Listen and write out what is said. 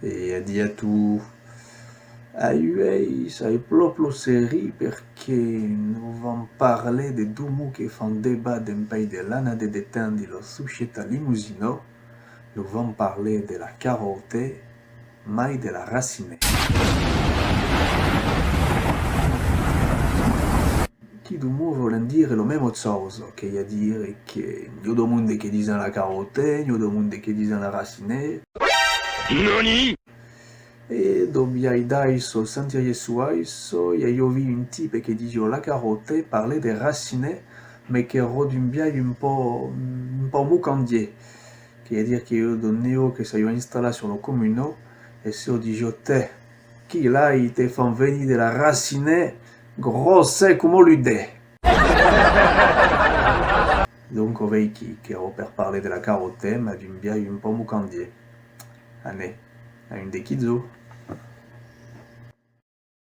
e addiatu aiuei sai proprio serie perché nous vamos parler de Dumu che fa un débat d'un pays de lana de detendi lo suscita limusino, nous vamos parler de la carote, mai de la racine. Chi Dumu vuole dire lo mesmo cosa, che a dire che io do monde che dicono la carote, io do monde che dicono la racine. NANI?! E dobbiai dai so sentire su aiso, e io vi un type che dice la carote, parler des racines, mais che rodumbiai un po' mucandier. Che a dire che io donneo che sei installé sur lo comune, e se io dico te, chi l'hai te fan venire della racine, grosse come l'ude. Donc vei che ho per parler de la carote, ma dumbiai un po' mucandier. Anne, a un de kizo.